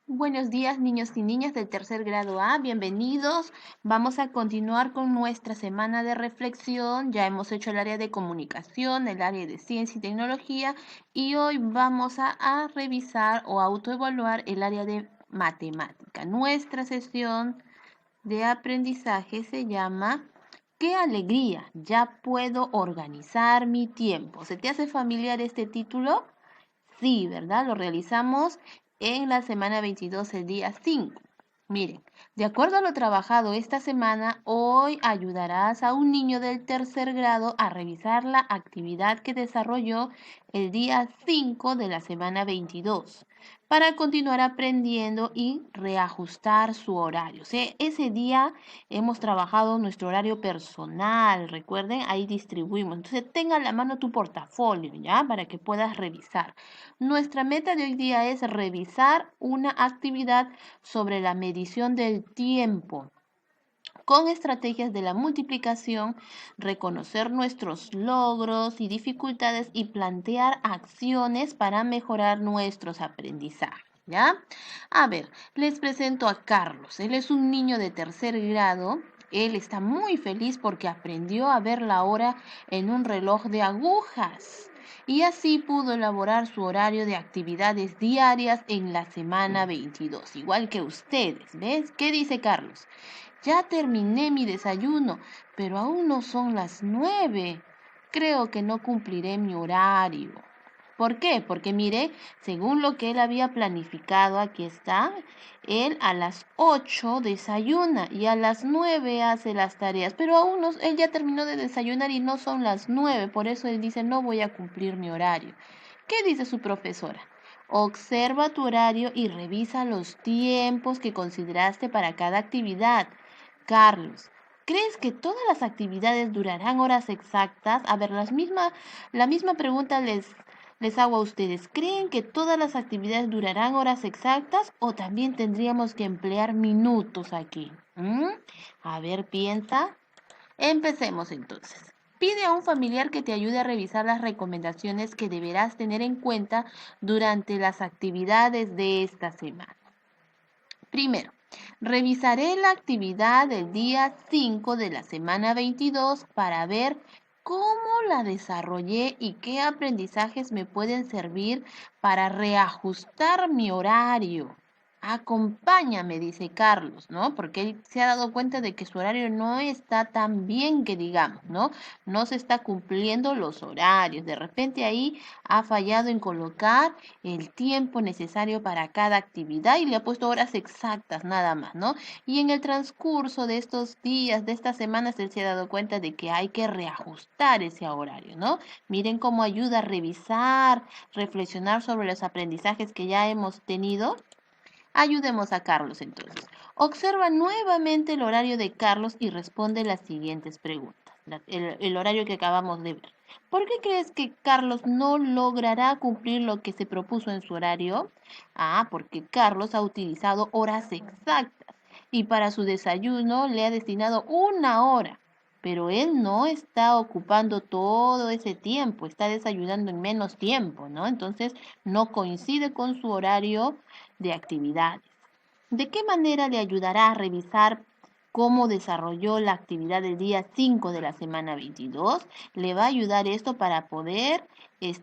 Buenos días, niños y niñas del tercer grado A, bienvenidos. Vamos a continuar con nuestra semana de reflexión. Ya hemos hecho el área de comunicación, el área de ciencia y tecnología y hoy vamos a revisar o autoevaluar el área de matemática. Nuestra sesión de aprendizaje se llama ¡Qué alegría! Ya puedo organizar mi tiempo. ¿Se te hace familiar este título? Sí, ¿verdad? Lo realizamos en la semana 22, el día 5. Miren, de acuerdo a lo trabajado esta semana, hoy ayudarás a un niño del tercer grado a revisar la actividad que desarrolló el día 5 de la semana 22 para continuar aprendiendo y reajustar su horario. O sea, ese día hemos trabajado nuestro horario personal, recuerden, ahí distribuimos. Entonces, tenga a la mano tu portafolio, ¿ya? Para que puedas revisar. Nuestra meta de hoy día es revisar una actividad sobre la medición del tiempo con estrategias de la multiplicación, reconocer nuestros logros y dificultades y plantear acciones para mejorar nuestros aprendizajes. ¿Ya? A ver, les presento a Carlos. Él es un niño de tercer grado. Él está muy feliz porque aprendió a ver la hora en un reloj de agujas y así pudo elaborar su horario de actividades diarias en la semana 22, igual que ustedes. ¿Ves? ¿Qué dice Carlos? Ya terminé mi desayuno, pero aún no son las 9. Creo que no cumpliré mi horario. ¿Por qué? Porque mire, según lo que él había planificado, aquí está, él a las 8 desayuna y a las 9 hace las tareas, pero aún no, él ya terminó de desayunar y no son las 9, por eso él dice no voy a cumplir mi horario. ¿Qué dice su profesora? Observa tu horario y revisa los tiempos que consideraste para cada actividad. Carlos, ¿crees que todas las actividades durarán horas exactas? A ver, la misma pregunta les hago a ustedes. ¿Creen que todas las actividades durarán horas exactas o también tendríamos que emplear minutos aquí? A ver, piensa. Empecemos entonces. Pide a un familiar que te ayude a revisar las recomendaciones que deberás tener en cuenta durante las actividades de esta semana. Primero, revisaré la actividad del día 5 de la semana 22 para ver cómo la desarrollé y qué aprendizajes me pueden servir para reajustar mi horario. Acompáñame, dice Carlos, ¿no? Porque él se ha dado cuenta de que su horario no está tan bien que digamos, ¿no? No se está cumpliendo los horarios. De repente ahí ha fallado en colocar el tiempo necesario para cada actividad y le ha puesto horas exactas nada más, ¿no? Y en el transcurso de estos días, de estas semanas, él se ha dado cuenta de que hay que reajustar ese horario, ¿no? Miren cómo ayuda a revisar, reflexionar sobre los aprendizajes que ya hemos tenido. Ayudemos a Carlos entonces. Observa nuevamente el horario de Carlos y responde las siguientes preguntas. El horario que acabamos de ver. ¿Por qué crees que Carlos no logrará cumplir lo que se propuso en su horario? Porque Carlos ha utilizado horas exactas y para su desayuno le ha destinado 1 hora. Pero él no está ocupando todo ese tiempo, está desayunando en menos tiempo, ¿no? Entonces no coincide con su horario de actividades. ¿De qué manera le ayudará a revisar cómo desarrolló la actividad del día 5 de la semana 22? Le va a ayudar esto para poder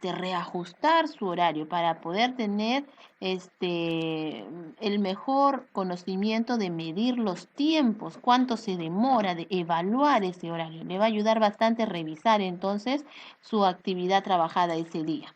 reajustar su horario, para poder tener el mejor conocimiento de medir los tiempos, cuánto se demora, de evaluar ese horario. Le va a ayudar bastante revisar entonces su actividad trabajada ese día.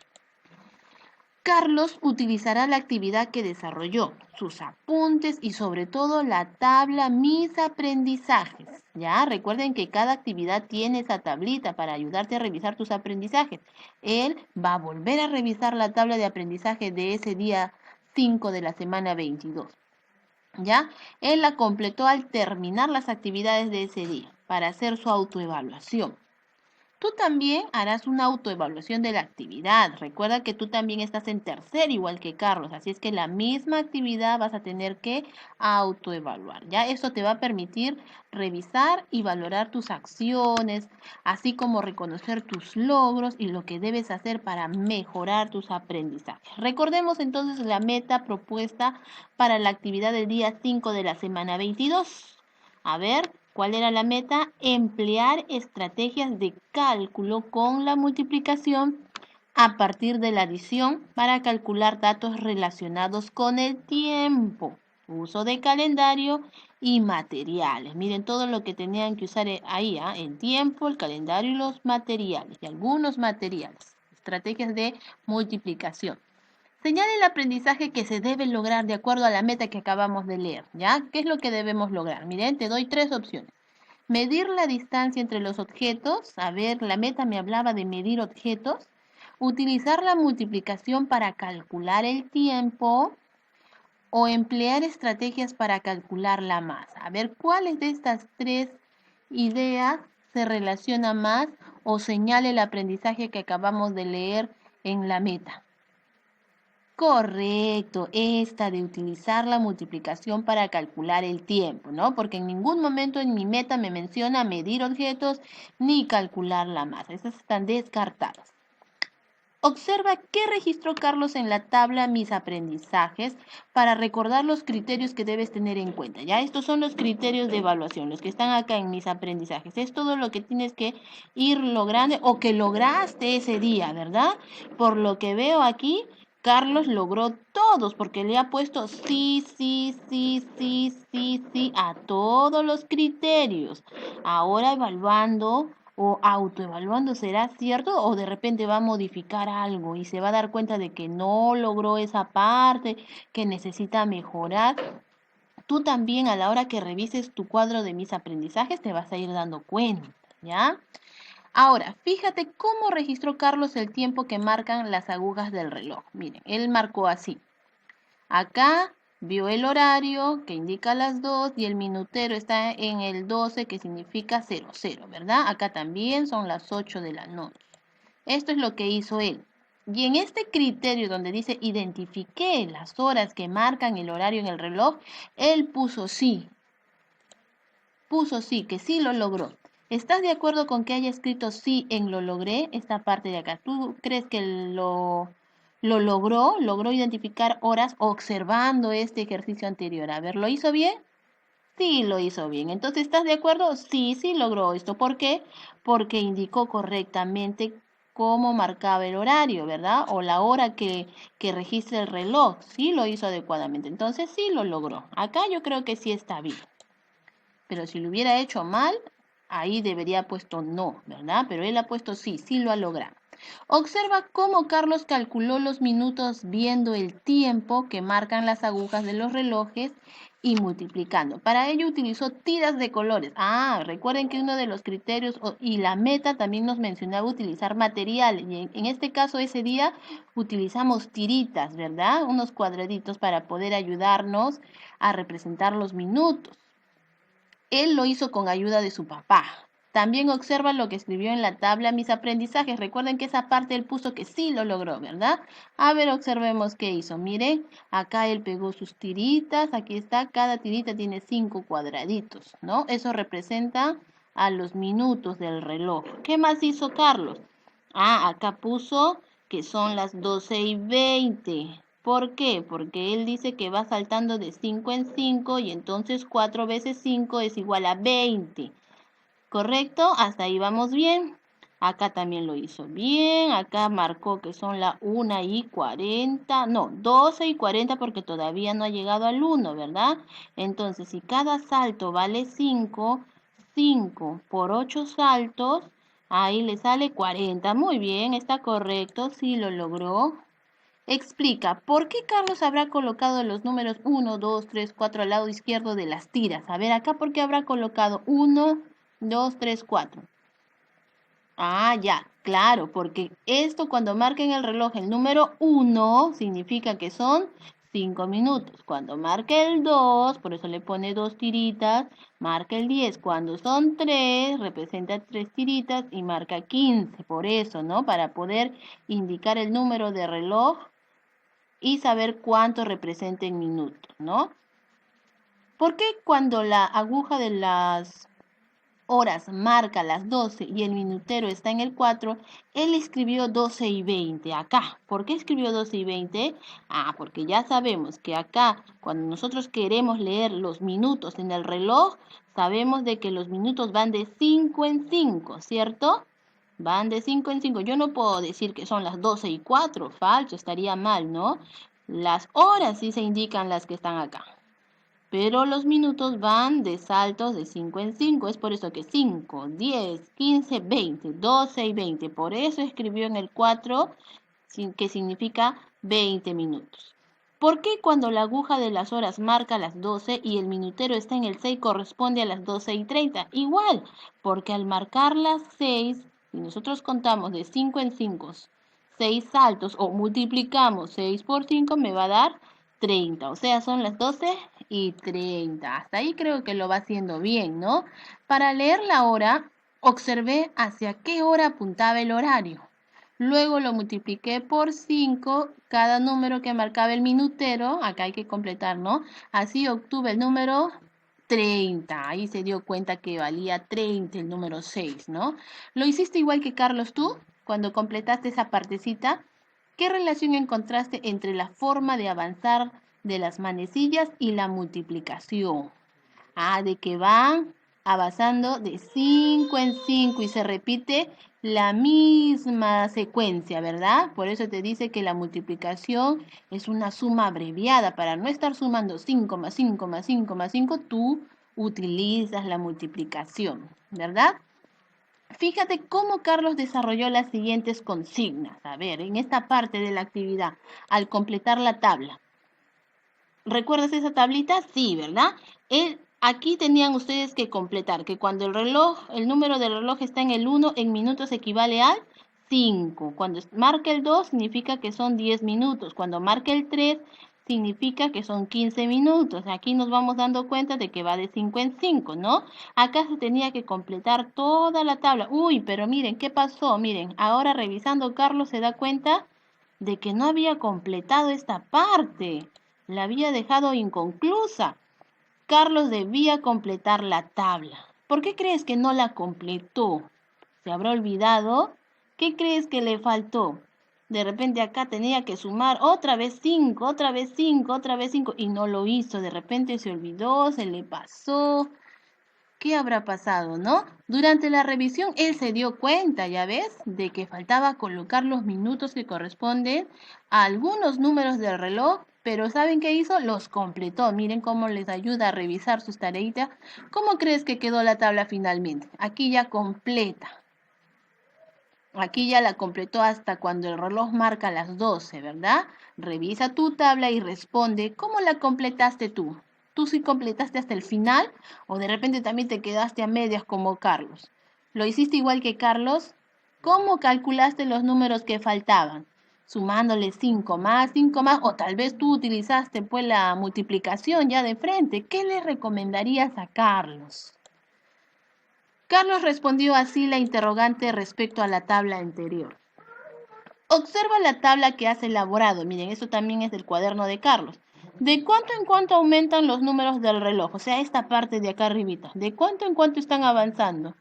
Carlos utilizará la actividad que desarrolló, sus apuntes y sobre todo la tabla Mis aprendizajes. Ya, recuerden que cada actividad tiene esa tablita para ayudarte a revisar tus aprendizajes. Él va a volver a revisar la tabla de aprendizaje de ese día 5 de la semana 22. ¿Ya? Él la completó al terminar las actividades de ese día para hacer su autoevaluación. Tú también harás una autoevaluación de la actividad. Recuerda que tú también estás en tercer igual que Carlos, así es que la misma actividad vas a tener que autoevaluar. Ya eso te va a permitir revisar y valorar tus acciones, así como reconocer tus logros y lo que debes hacer para mejorar tus aprendizajes. Recordemos entonces la meta propuesta para la actividad del día 5 de la semana 22. A ver, ¿cuál era la meta? Emplear estrategias de cálculo con la multiplicación a partir de la adición para calcular datos relacionados con el tiempo, uso de calendario y materiales. Miren todo lo que tenían que usar ahí, el tiempo, el calendario y los materiales, y algunos materiales, estrategias de multiplicación. Señale el aprendizaje que se debe lograr de acuerdo a la meta que acabamos de leer, ¿ya? ¿Qué es lo que debemos lograr? Miren, te doy 3 opciones. Medir la distancia entre los objetos. A ver, la meta me hablaba de medir objetos. Utilizar la multiplicación para calcular el tiempo o emplear estrategias para calcular la masa. A ver, ¿cuáles de estas 3 ideas se relaciona más o señala el aprendizaje que acabamos de leer en la meta? Correcto, esta de utilizar la multiplicación para calcular el tiempo, ¿no? Porque en ningún momento en mi meta me menciona medir objetos ni calcular la masa. Esas están descartadas. Observa qué registró Carlos en la tabla Mis aprendizajes para recordar los criterios que debes tener en cuenta. Ya, estos son los criterios de evaluación, los que están acá en Mis aprendizajes. Es todo lo que tienes que ir logrando o que lograste ese día, ¿verdad? Por lo que veo aquí, Carlos logró todos porque le ha puesto sí, sí, sí, sí, sí, sí a todos los criterios. Ahora evaluando o autoevaluando, ¿será cierto? O de repente va a modificar algo y se va a dar cuenta de que no logró esa parte, que necesita mejorar. Tú también a la hora que revises tu cuadro de Mis aprendizajes te vas a ir dando cuenta, ¿ya? Ahora, fíjate cómo registró Carlos el tiempo que marcan las agujas del reloj. Miren, él marcó así. Acá vio el horario que indica las 2 y el minutero está en el 12 que significa 00, ¿verdad? Acá también son las 8 de la noche. Esto es lo que hizo él. Y en este criterio donde dice identifiqué las horas que marcan el horario en el reloj, él puso sí, que sí lo logró. ¿Estás de acuerdo con que haya escrito sí en lo logré? Esta parte de acá. ¿Tú crees que lo logró? ¿Logró identificar horas observando este ejercicio anterior? A ver, ¿lo hizo bien? Sí, lo hizo bien. Entonces, ¿estás de acuerdo? Sí, sí logró esto. ¿Por qué? Porque indicó correctamente cómo marcaba el horario, ¿verdad? O la hora que registra el reloj. Sí lo hizo adecuadamente. Entonces, sí lo logró. Acá yo creo que sí está bien. Pero si lo hubiera hecho mal, ahí debería haber puesto no, ¿verdad? Pero él ha puesto sí, sí lo ha logrado. Observa cómo Carlos calculó los minutos viendo el tiempo que marcan las agujas de los relojes y multiplicando. Para ello utilizó tiras de colores. Recuerden que uno de los criterios y la meta también nos mencionaba utilizar materiales. Y en este caso, ese día utilizamos tiritas, ¿verdad? Unos cuadraditos para poder ayudarnos a representar los minutos. Él lo hizo con ayuda de su papá. También observa lo que escribió en la tabla Mis aprendizajes. Recuerden que esa parte él puso que sí lo logró, ¿verdad? A ver, observemos qué hizo. Miren, acá él pegó sus tiritas. Aquí está, cada tirita tiene 5 cuadraditos, ¿no? Eso representa a los minutos del reloj. ¿Qué más hizo Carlos? Acá puso que son las 12:20. ¿Por qué? Porque él dice que va saltando de 5 en 5 y entonces 4 veces 5 es igual a 20. ¿Correcto? Hasta ahí vamos bien. Acá también lo hizo bien. Acá marcó que son las 1:40. No, 12:40 porque todavía no ha llegado al 1, ¿verdad? Entonces, si cada salto vale 5, 5 por 8 saltos, ahí le sale 40. Muy bien, está correcto. Sí lo logró. Explica, ¿por qué Carlos habrá colocado los números 1, 2, 3, 4 al lado izquierdo de las tiras? A ver, acá, ¿por qué habrá colocado 1, 2, 3, 4? Ya, claro, porque esto cuando marca en el reloj el número 1 significa que son 5 minutos. Cuando marca el 2, por eso le pone 2 tiritas, marca el 10. Cuando son 3, representa 3 tiritas y marca 15. Por eso, ¿no? Para poder indicar el número de reloj y saber cuánto representa en minutos, ¿no? ¿Por qué cuando la aguja de las horas marca las 12 y el minutero está en el 4, él escribió 12 y 20 acá? ¿Por qué escribió 12 y 20? Porque ya sabemos que acá, cuando nosotros queremos leer los minutos en el reloj, sabemos de que los minutos van de 5 en 5, ¿cierto? Van de 5 en 5. Yo no puedo decir que son las 12 y 4, falso, estaría mal, ¿no? Las horas sí se indican las que están acá. Pero los minutos van de saltos de 5 en 5. Es por eso que 5, 10, 15, 20, 12 y 20. Por eso escribió en el 4, que significa 20 minutos. ¿Por qué cuando la aguja de las horas marca las 12 y el minutero está en el 6 corresponde a las 12 y 30? Igual, porque al marcar las 6, si nosotros contamos de 5 en 5, 6 saltos o multiplicamos 6 por 5, me va a dar 30. O sea, son las 12 y 30. Hasta ahí creo que lo va haciendo bien, ¿no? Para leer la hora, observé hacia qué hora apuntaba el horario. Luego lo multipliqué por 5, cada número que marcaba el minutero, acá hay que completar, ¿no? Así obtuve el número 30. Ahí se dio cuenta que valía 30 el número 6, ¿no? ¿Lo hiciste igual que Carlos tú? Cuando completaste esa partecita, ¿qué relación encontraste entre la forma de avanzar de las manecillas y la multiplicación? De que van avanzando de 5 en 5 y se repite la misma secuencia, ¿verdad? Por eso te dice que la multiplicación es una suma abreviada. Para no estar sumando 5 más 5 más 5 más 5, tú utilizas la multiplicación, ¿verdad? Fíjate cómo Carlos desarrolló las siguientes consignas. A ver, en esta parte de la actividad, al completar la tabla. ¿Recuerdas esa tablita? Sí, ¿verdad? Aquí tenían ustedes que completar que cuando el número del reloj está en el 1, en minutos equivale al 5. Cuando marca el 2, significa que son 10 minutos. Cuando marca el 3, significa que son 15 minutos. Aquí nos vamos dando cuenta de que va de 5 en 5, ¿no? Acá se tenía que completar toda la tabla. Uy, pero miren, ¿qué pasó? Miren, ahora revisando, Carlos se da cuenta de que no había completado esta parte. La había dejado inconclusa. Carlos debía completar la tabla. ¿Por qué crees que no la completó? ¿Se habrá olvidado? ¿Qué crees que le faltó? De repente acá tenía que sumar otra vez 5, otra vez 5, otra vez 5 y no lo hizo. De repente se olvidó, se le pasó. ¿Qué habrá pasado, no? Durante la revisión él se dio cuenta, ya ves, de que faltaba colocar los minutos que corresponden a algunos números del reloj, pero ¿saben qué hizo? Los completó. Miren cómo les ayuda a revisar sus tareitas. ¿Cómo crees que quedó la tabla finalmente? Aquí ya completa. Aquí ya la completó hasta cuando el reloj marca las 12, ¿verdad? Revisa tu tabla y responde, ¿cómo la completaste tú? ¿Tú sí completaste hasta el final o de repente también te quedaste a medias como Carlos? ¿Lo hiciste igual que Carlos? ¿Cómo calculaste los números que faltaban? Sumándole 5 más, o tal vez tú utilizaste pues la multiplicación ya de frente. ¿Qué le recomendarías a Carlos? Carlos respondió así la interrogante respecto a la tabla anterior. Observa la tabla que has elaborado. Miren, eso también es del cuaderno de Carlos. ¿De cuánto en cuánto aumentan los números del reloj? O sea, esta parte de acá arribita. ¿De cuánto en cuánto están avanzando?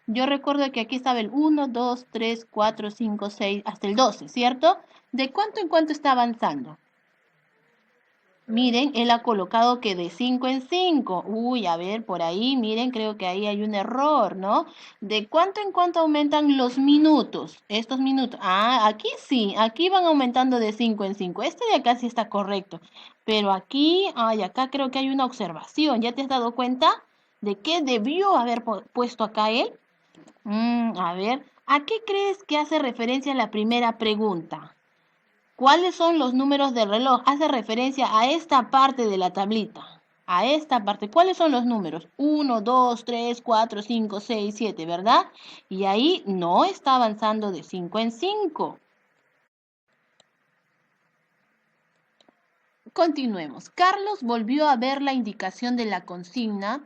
Yo recuerdo que aquí estaba el 1, 2, 3, 4, 5, 6, hasta el 12, ¿cierto? ¿De cuánto en cuánto está avanzando? Miren, él ha colocado que de 5 en 5. Uy, a ver, por ahí, miren, creo que ahí hay un error, ¿no? ¿De cuánto en cuánto aumentan los minutos? Estos minutos. Aquí sí, aquí van aumentando de 5 en 5. Este de acá sí está correcto. Pero aquí, acá creo que hay una observación. ¿Ya te has dado cuenta de qué debió haber puesto acá él? A ver, ¿a qué crees que hace referencia la primera pregunta? ¿Cuáles son los números del reloj? Hace referencia a esta parte de la tablita. A esta parte. ¿Cuáles son los números? 1, 2, 3, 4, 5, 6, 7, ¿verdad? Y ahí no está avanzando de 5 en 5. Continuemos. Carlos volvió a ver la indicación de la consigna,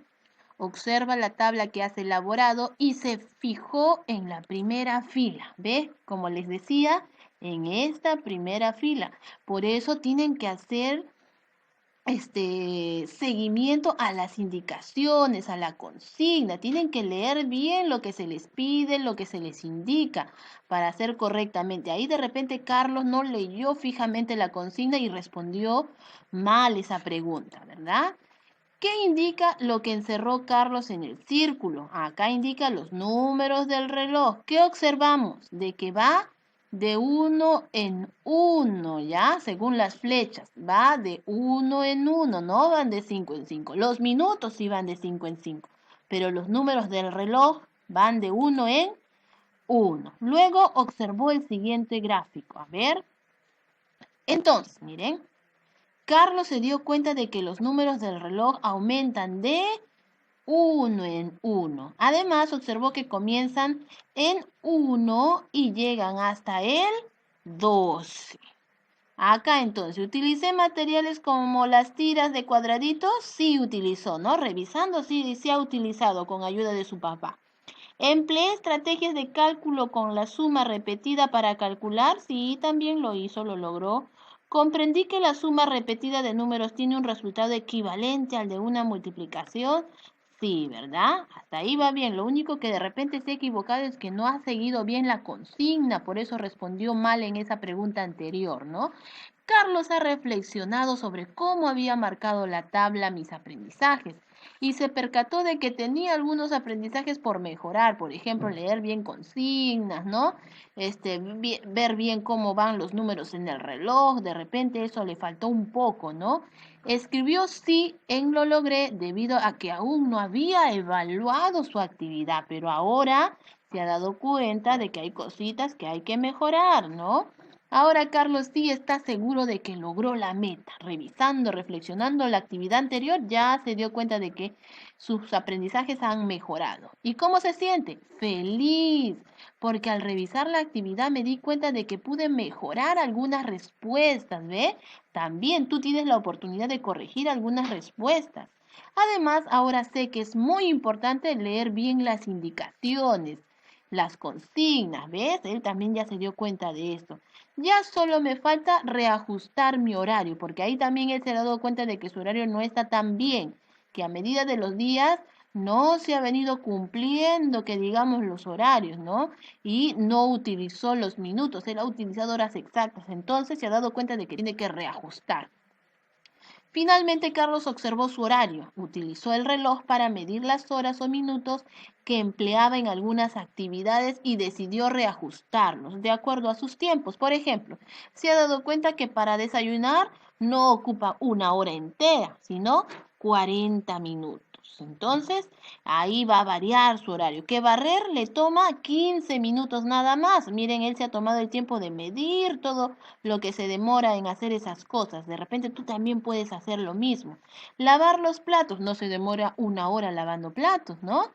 observa la tabla que has elaborado y se fijó en la primera fila. ¿Ve? Como les decía, en esta primera fila. Por eso tienen que hacer seguimiento a las indicaciones, a la consigna. Tienen que leer bien lo que se les pide, lo que se les indica para hacer correctamente. Ahí de repente Carlos no leyó fijamente la consigna y respondió mal esa pregunta, ¿verdad? ¿Qué indica lo que encerró Carlos en el círculo? Acá indica los números del reloj. ¿Qué observamos? De que va de uno en uno, ¿ya? Según las flechas, va de uno en uno, no van de 5 en 5. Los minutos sí van de 5 en 5, pero los números del reloj van de uno en uno. Luego observó el siguiente gráfico. A ver. Entonces, miren. Carlos se dio cuenta de que los números del reloj aumentan de uno en uno. Además, observó que comienzan en 1 y llegan hasta el 12. Acá entonces, ¿utilicé materiales como las tiras de cuadraditos? Sí utilizó, ¿no? Revisando, sí, sí ha utilizado con ayuda de su papá. ¿Empleé estrategias de cálculo con la suma repetida para calcular? Sí, también lo hizo, lo logró. ¿Comprendí que la suma repetida de números tiene un resultado equivalente al de una multiplicación? Sí, ¿verdad? Hasta ahí va bien. Lo único que de repente se ha equivocado es que no ha seguido bien la consigna, por eso respondió mal en esa pregunta anterior, ¿no? Carlos ha reflexionado sobre cómo había marcado la tabla mis aprendizajes y se percató de que tenía algunos aprendizajes por mejorar, por ejemplo, leer bien consignas, ¿no? Ver bien cómo van los números en el reloj, de repente eso le faltó un poco, ¿no? Escribió sí en lo logré debido a que aún no había evaluado su actividad, pero ahora se ha dado cuenta de que hay cositas que hay que mejorar, ¿no? Ahora Carlos sí está seguro de que logró la meta. Revisando, reflexionando la actividad anterior, ya se dio cuenta de que sus aprendizajes han mejorado. ¿Y cómo se siente? Feliz, porque al revisar la actividad me di cuenta de que pude mejorar algunas respuestas, ¿ve? También tú tienes la oportunidad de corregir algunas respuestas. Además, ahora sé que es muy importante leer bien las indicaciones, las consignas, ¿ves? Él también ya se dio cuenta de esto. Ya solo me falta reajustar mi horario, porque ahí también él se ha dado cuenta de que su horario no está tan bien, que a medida de los días no se ha venido cumpliendo, que digamos, los horarios, ¿no? Y no utilizó los minutos, él ha utilizado horas exactas, entonces se ha dado cuenta de que tiene que reajustar. Finalmente, Carlos observó su horario, utilizó el reloj para medir las horas o minutos que empleaba en algunas actividades y decidió reajustarlos de acuerdo a sus tiempos. Por ejemplo, se ha dado cuenta que para desayunar no ocupa una hora entera, sino 40 minutos. Entonces, ahí va a variar su horario. Que barrer le toma 15 minutos nada más. Miren, él se ha tomado el tiempo de medir todo lo que se demora en hacer esas cosas. De repente tú también puedes hacer lo mismo. Lavar los platos, no se demora una hora lavando platos, ¿no?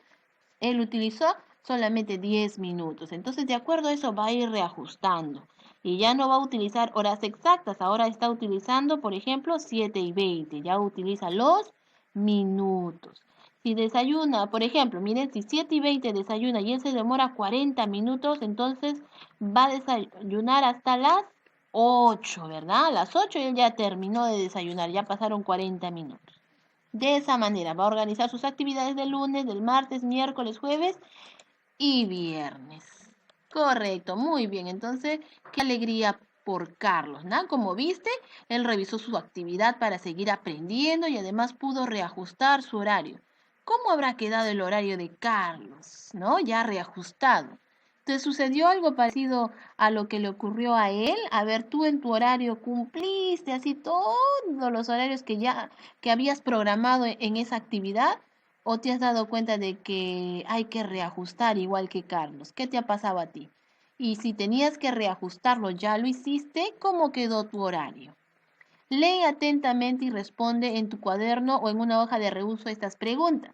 Él utilizó solamente 10 minutos. Entonces, de acuerdo a eso, va a ir reajustando. Y ya no va a utilizar horas exactas. Ahora está utilizando, por ejemplo, 7:20. Ya utiliza los minutos. Si desayuna, por ejemplo, miren, si 7:20 desayuna y él se demora 40 minutos, entonces va a desayunar hasta las 8, ¿verdad? A las 8 él ya terminó de desayunar, ya pasaron 40 minutos. De esa manera va a organizar sus actividades del lunes, del martes, miércoles, jueves y viernes. Correcto, muy bien. Entonces, qué alegría por Carlos, ¿no? Como viste, él revisó su actividad para seguir aprendiendo y además pudo reajustar su horario. ¿Cómo habrá quedado el horario de Carlos, ¿no? Ya reajustado. ¿Te sucedió algo parecido a lo que le ocurrió a él? A ver, tú en tu horario cumpliste así todos los horarios que habías programado en esa actividad. ¿O te has dado cuenta de que hay que reajustar igual que Carlos? ¿Qué te ha pasado a ti? Y si tenías que reajustarlo, ¿ya lo hiciste? ¿Cómo quedó tu horario? Lee atentamente y responde en tu cuaderno o en una hoja de reuso estas preguntas.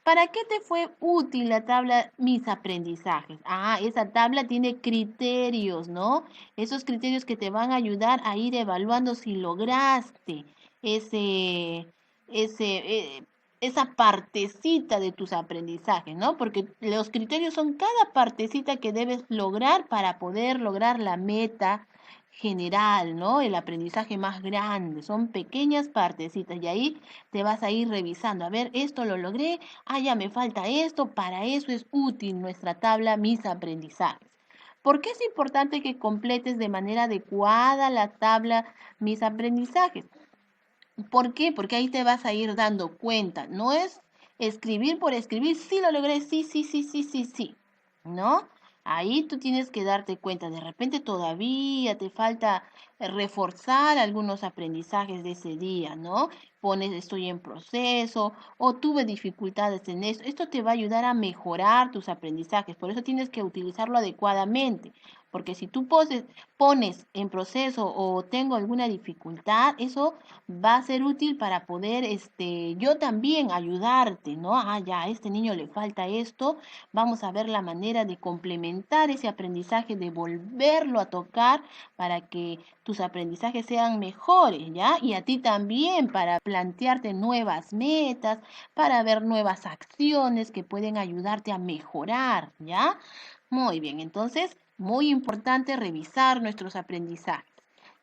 ¿Para qué te fue útil la tabla Mis aprendizajes? Ah, esa tabla tiene criterios, ¿no? Esos criterios que te van a ayudar a ir evaluando si lograste ese, ese, esa partecita de tus aprendizajes, ¿no? Porque los criterios son cada partecita que debes lograr para poder lograr la meta general, ¿no? El aprendizaje más grande, son pequeñas partecitas y ahí te vas a ir revisando. A ver, esto lo logré, ya me falta esto, para eso es útil nuestra tabla Mis Aprendizajes. ¿Por qué es importante que completes de manera adecuada la tabla Mis Aprendizajes? ¿Por qué? Porque ahí te vas a ir dando cuenta. No es escribir por escribir, sí lo logré, sí, sí, sí, sí, sí, sí. ¿No? Ahí tú tienes que darte cuenta. De repente todavía te falta reforzar algunos aprendizajes de ese día, ¿no? Pones estoy en proceso o tuve dificultades en esto. Esto te va a ayudar a mejorar tus aprendizajes. Por eso tienes que utilizarlo adecuadamente. Porque si tú pones en proceso o tengo alguna dificultad, eso va a ser útil para poder, yo también ayudarte, ¿no? Ya, a este niño le falta esto, vamos a ver la manera de complementar ese aprendizaje, de volverlo a tocar para que tus aprendizajes sean mejores, ¿ya? Y a ti también para plantearte nuevas metas, para ver nuevas acciones que pueden ayudarte a mejorar, ¿ya? Muy bien, entonces, muy importante revisar nuestros aprendizajes.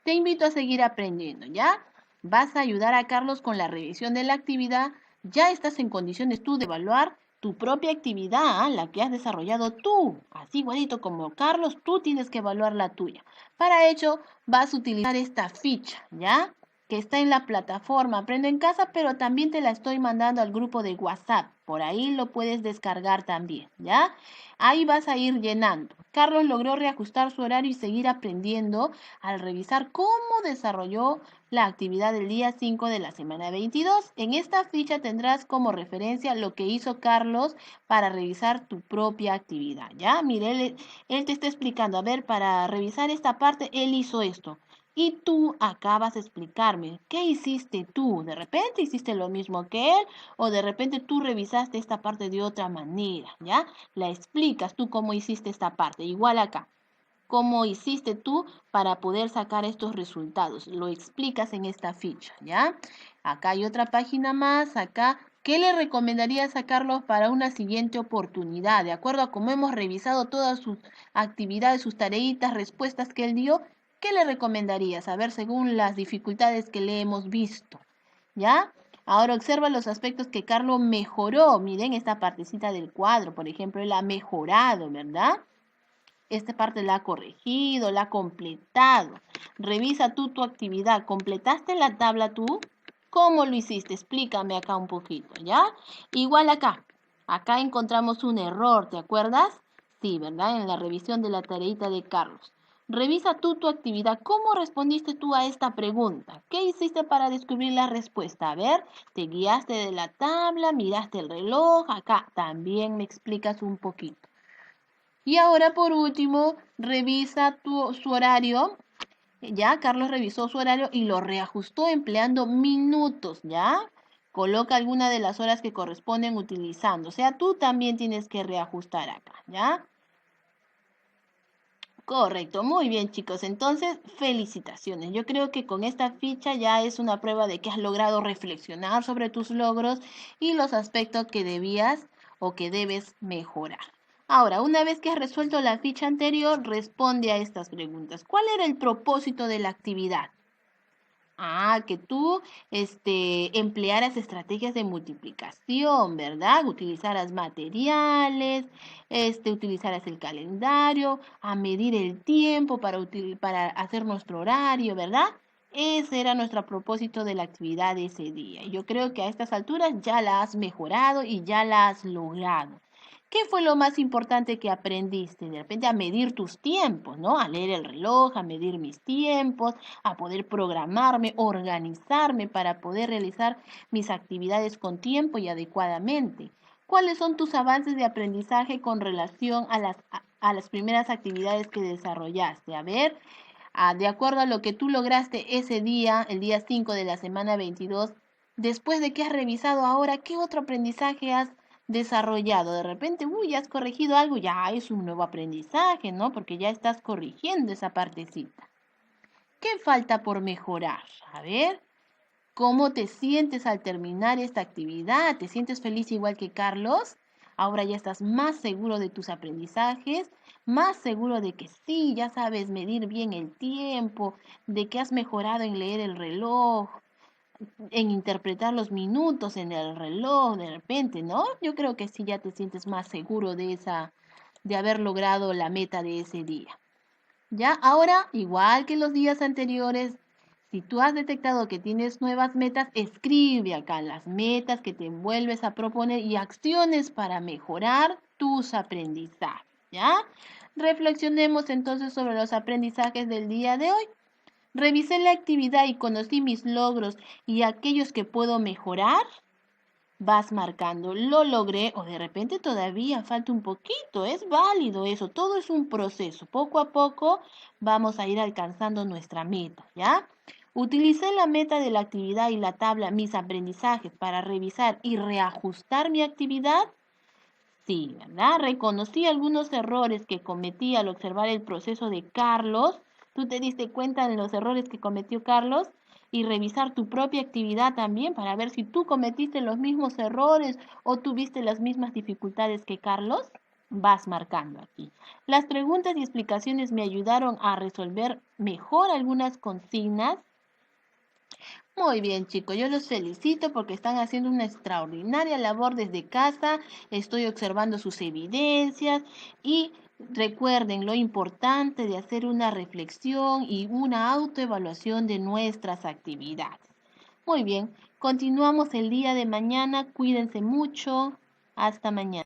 Te invito a seguir aprendiendo, ¿ya? Vas a ayudar a Carlos con la revisión de la actividad. Ya estás en condiciones tú de evaluar tu propia actividad, la que has desarrollado tú. Así igualito como Carlos, tú tienes que evaluar la tuya. Para ello, vas a utilizar esta ficha, ¿ya? Que está en la plataforma Aprendo en Casa, pero también te la estoy mandando al grupo de WhatsApp. Por ahí lo puedes descargar también, ¿ya? Ahí vas a ir llenando. Carlos logró reajustar su horario y seguir aprendiendo al revisar cómo desarrolló la actividad del día 5 de la semana 22. En esta ficha tendrás como referencia lo que hizo Carlos para revisar tu propia actividad, ¿ya? Mire, él te está explicando, a ver, para revisar esta parte, él hizo esto. Y tú acabas de explicarme, ¿qué hiciste tú? ¿De repente hiciste lo mismo que él? ¿O de repente tú revisaste esta parte de otra manera? ¿Ya? La explicas tú cómo hiciste esta parte. Igual acá. ¿Cómo hiciste tú para poder sacar estos resultados? Lo explicas en esta ficha, ¿ya? Acá hay otra página más, acá. ¿Qué le recomendaría sacarlos para una siguiente oportunidad? De acuerdo a cómo hemos revisado todas sus actividades, sus tareitas, respuestas que él dio, ¿qué le recomendarías? A ver, según las dificultades que le hemos visto, ¿ya? Ahora observa los aspectos que Carlos mejoró. Miren esta partecita del cuadro, por ejemplo, él ha mejorado, ¿verdad? Esta parte la ha corregido, la ha completado. Revisa tú tu actividad. ¿Completaste la tabla tú? ¿Cómo lo hiciste? Explícame acá un poquito, ¿ya? Igual acá. Acá encontramos un error, ¿te acuerdas? Sí, ¿verdad? En la revisión de la tareita de Carlos. Revisa tú tu actividad. ¿Cómo respondiste tú a esta pregunta? ¿Qué hiciste para descubrir la respuesta? A ver, te guiaste de la tabla, miraste el reloj. Acá también me explicas un poquito. Y ahora por último, revisa su horario. Ya, Carlos revisó su horario y lo reajustó empleando minutos, ¿ya? Coloca alguna de las horas que corresponden utilizando. O sea, tú también tienes que reajustar acá, ¿ya? Correcto, muy bien chicos. Entonces, felicitaciones. Yo creo que con esta ficha ya es una prueba de que has logrado reflexionar sobre tus logros y los aspectos que debías o que debes mejorar. Ahora, una vez que has resuelto la ficha anterior, responde a estas preguntas. ¿Cuál era el propósito de la actividad? Que tú emplearas estrategias de multiplicación, ¿verdad? Utilizaras materiales, utilizaras el calendario, a medir el tiempo para hacer nuestro horario, ¿verdad? Ese era nuestro propósito de la actividad de ese día. Yo creo que a estas alturas ya la has mejorado y ya la has logrado. ¿Qué fue lo más importante que aprendiste? De repente a medir tus tiempos, ¿no? A leer el reloj, a medir mis tiempos, a poder programarme, organizarme para poder realizar mis actividades con tiempo y adecuadamente. ¿Cuáles son tus avances de aprendizaje con relación a las primeras actividades que desarrollaste? A ver, de acuerdo a lo que tú lograste ese día, el día 5 de la semana 22, después de que has revisado ahora, ¿qué otro aprendizaje has desarrollado? De repente, uy, has corregido algo, ya es un nuevo aprendizaje, ¿no? Porque ya estás corrigiendo esa partecita. ¿Qué falta por mejorar? A ver. ¿Cómo te sientes al terminar esta actividad? ¿Te sientes feliz igual que Carlos? Ahora ya estás más seguro de tus aprendizajes, más seguro de que sí, ya sabes medir bien el tiempo, de que has mejorado en leer el reloj, en interpretar los minutos en el reloj de repente, ¿no? Yo creo que sí ya te sientes más seguro de haber logrado la meta de ese día. Ya, ahora, igual que los días anteriores, si tú has detectado que tienes nuevas metas, escribe acá las metas que te vuelves a proponer y acciones para mejorar tus aprendizajes, ¿ya? Reflexionemos entonces sobre los aprendizajes del día de hoy. Revisé la actividad y conocí mis logros y aquellos que puedo mejorar. Vas marcando, lo logré o de repente todavía falta un poquito, es válido eso, todo es un proceso, poco a poco vamos a ir alcanzando nuestra meta, ¿ya? Utilicé la meta de la actividad y la tabla mis aprendizajes para revisar y reajustar mi actividad. Sí, ¿verdad? Reconocí algunos errores que cometí al observar el proceso de Carlos. ¿Tú te diste cuenta de los errores que cometió Carlos? Y revisar tu propia actividad también para ver si tú cometiste los mismos errores o tuviste las mismas dificultades que Carlos. Vas marcando aquí. Las preguntas y explicaciones me ayudaron a resolver mejor algunas consignas. Muy bien, chicos, yo los felicito porque están haciendo una extraordinaria labor desde casa. Estoy observando sus evidencias y recuerden lo importante de hacer una reflexión y una autoevaluación de nuestras actividades. Muy bien, continuamos el día de mañana. Cuídense mucho. Hasta mañana.